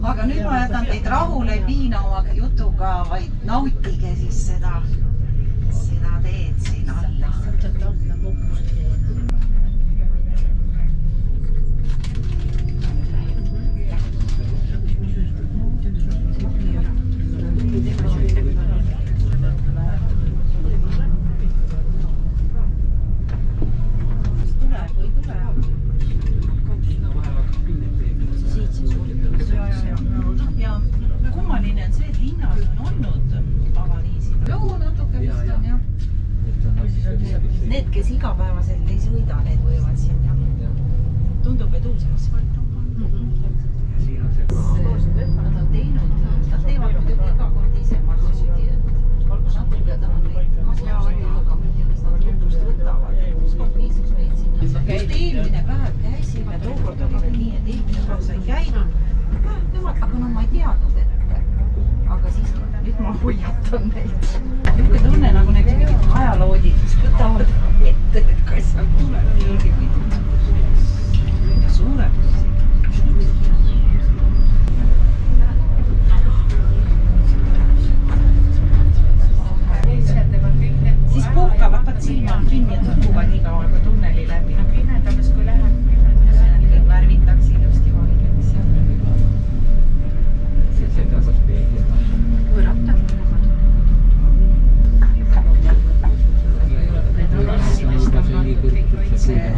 Aga nüüd ma jätan teid rahule, ei piina oma jutuga, vaid nautige siis seda teed siin all. Need, kes igapäevaselt ei sõida, need võivad siin jah. Tundub, et uus asfalt on pandud. Nad on teinud, nad teevad muidugi iga kord ise marsruudi, et natuke ta on neid kasvavati, aga millest nad lõpust võtavad. Niisust meid sinna. Just eelmine päev käisime, tookord oli veel nii, et eelmine päev sai käidud. Aga no ma ei teadnud ette. Aga siis nüüd ma hoiatan neid. Niisugune tunne nagu need mingid ajaloodid, mis võtavad ette, et kas seal tuleb mingi pidu. Ja suurem. Siis puhkavad, vaat silma on kinni ja tukuvad nii kaua kui tunneli läbi. Pimedamas kui läheb. Kõik värvitakse ilusti valgeks. Võrata.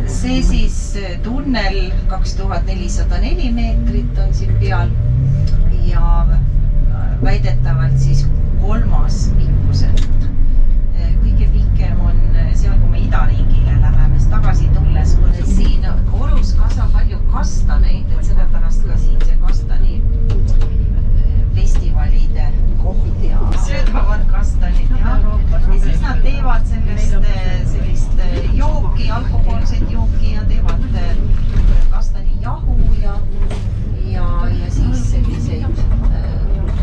See siis tunnel 2404 meetrit on siin peal ja väidetavalt siis 3. pikkuselt. Kõige pikem on seal, kui me idaringile läheme, tagasi tulles. Siin Orus kasvab palju kastaneid, et sellepärast ka siin see kastani festivalide koht ja söödavad kastanid ja siis nad teevad sellist jooki, alkohoolset jooki ja teevad kastanijahu ja siis selliseid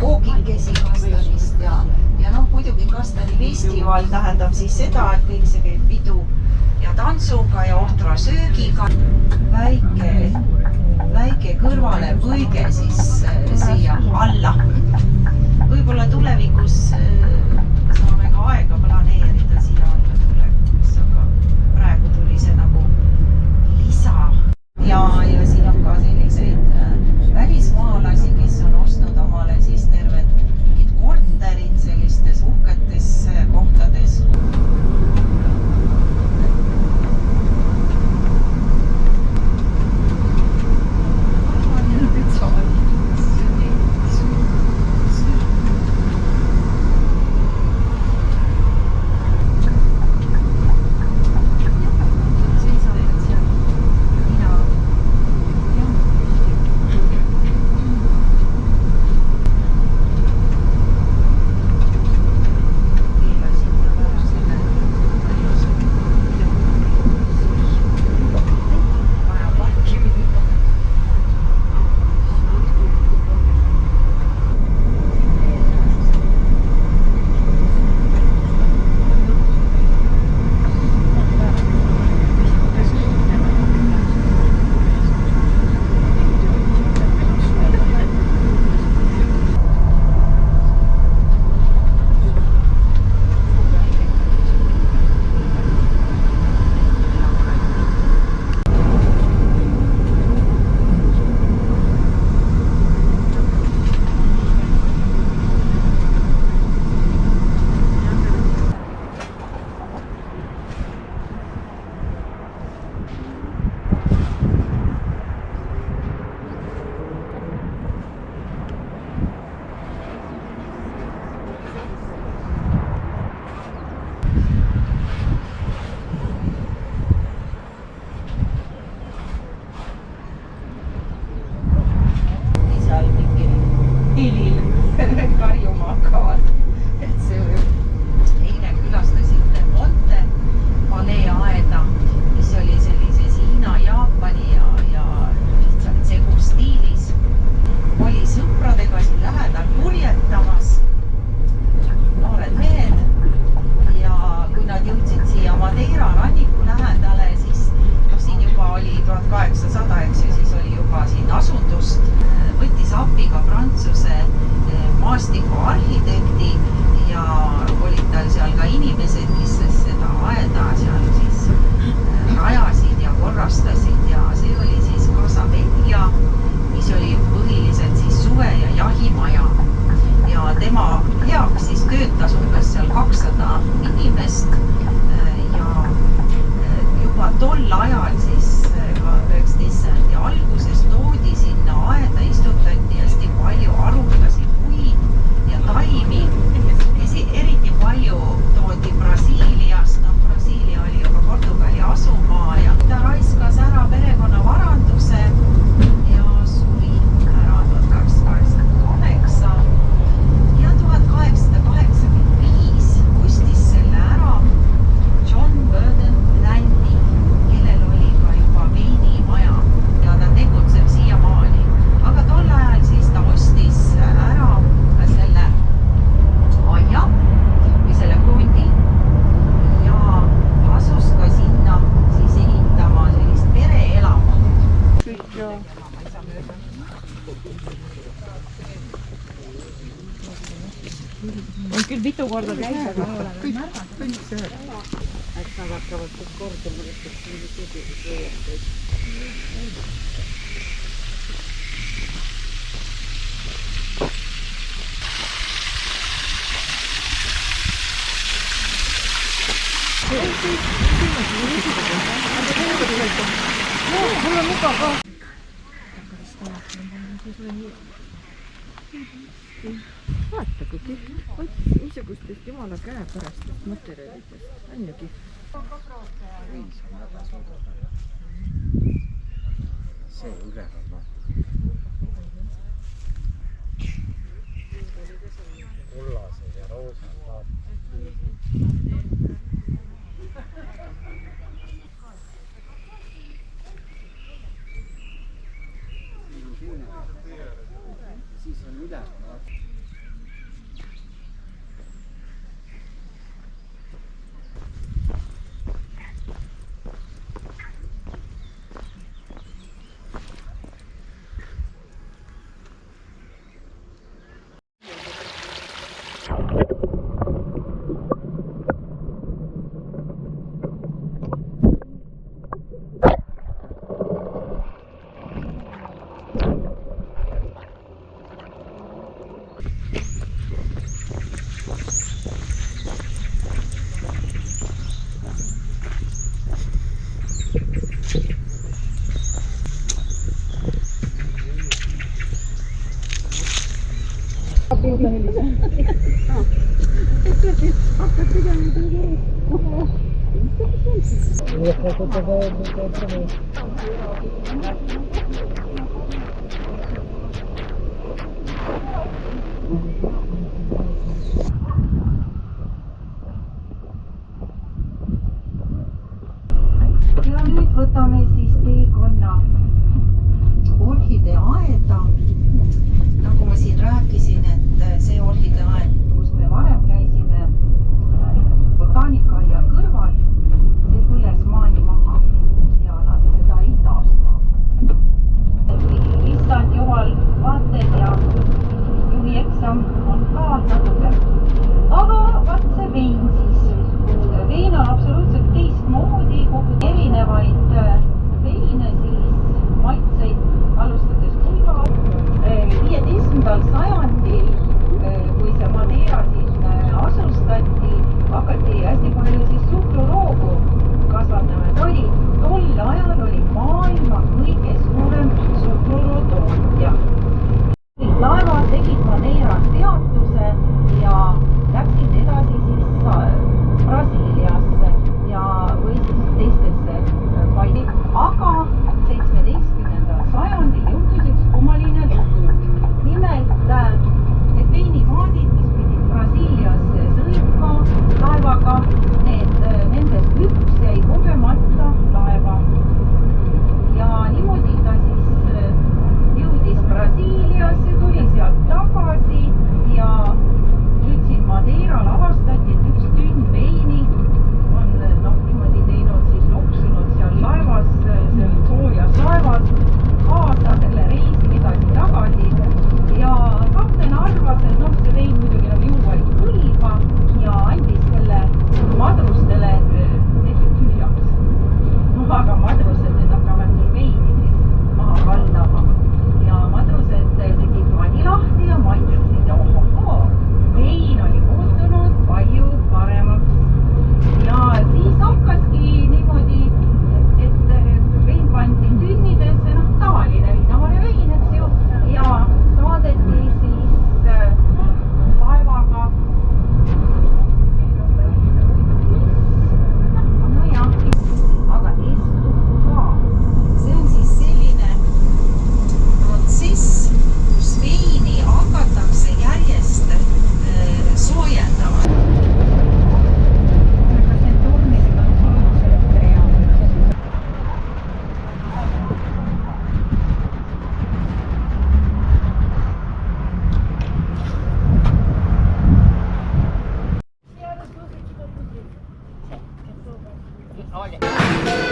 koogikesi kastanist ja noh, muidugi kastanifestival tähendab siis seda, et kõik see käib pidu ja tantsuga ja ohtra söögiga. Väike kõrvale põige siis siia alla. Võib-olla tulevikus saame ka aega planeerida siia alla tulekuks, aga praegu tuli see nagu lisa. Ja siin on ka selliseid välismaalasi, kes on ostnud omale siis terved mingid korterid sellistes uhketes kohtades. Madeira ranniku lähedale, siis siin juba oli 1800, eks ju, siis oli juba siin asundust. Võttis appi ka Prantsuse maastikuarhitekti ja olid tal seal ka inimesed, mis seda aeda seal siis rajasid ja korrastasid ja see oli siis Casa Vella, mis oli põhiliselt siis suve- ja jahimaja. Ja tema heaks siis töötas umbes seal 200 inimest ja juba tol ajal siis 19. sajandi alguses toodi sinna aeda, istutati hästi palju arutlasi puid ja taimi. Eriti palju toodi Brasiiliast, Brasiilia oli juba Portugali asumaa ja ta raiskas ära perekonna varanduse ja suri ära 1888 ja 1885 ostis selle ära John Burden Landi, kellel oli ka juba veinimaja ja ta tegutseb siiamaani. Aga tol ajal siis ta ostis ära ka selle aia või selle krundi ja asus ka sinna siis ehitama sellist pereelamut. Kõik ja. On küll mitu korda käis, aga ei ole veel märganud. Kõik see. Et nad hakkavad kõik kordama, et mingi tüdis võijateid. Mul on juba ka. Vaata kui kihv. Niisugustest jumala käepärastest materjalidest. On ju kihv. See üleval vaata. Kullased ja roosad vaata. Siis on üleval vaata. Ja nüüd võtame siis teekonna orhideeaeda. Nagu ma siin rääkisin, et see orhideeaed, kus me varem käisime botaanikaaia kõrval, see põles maani maha ja nad seda ei taasta. Issand jumal, vaated ja juhieksam on ka natuke. Aga vaat see vein siis. Vein on absoluutselt teistmoodi, kogu erinevaid veine, siis maitseid, alustades kuiva. 15. sajandil, kui see Madeira Thank you.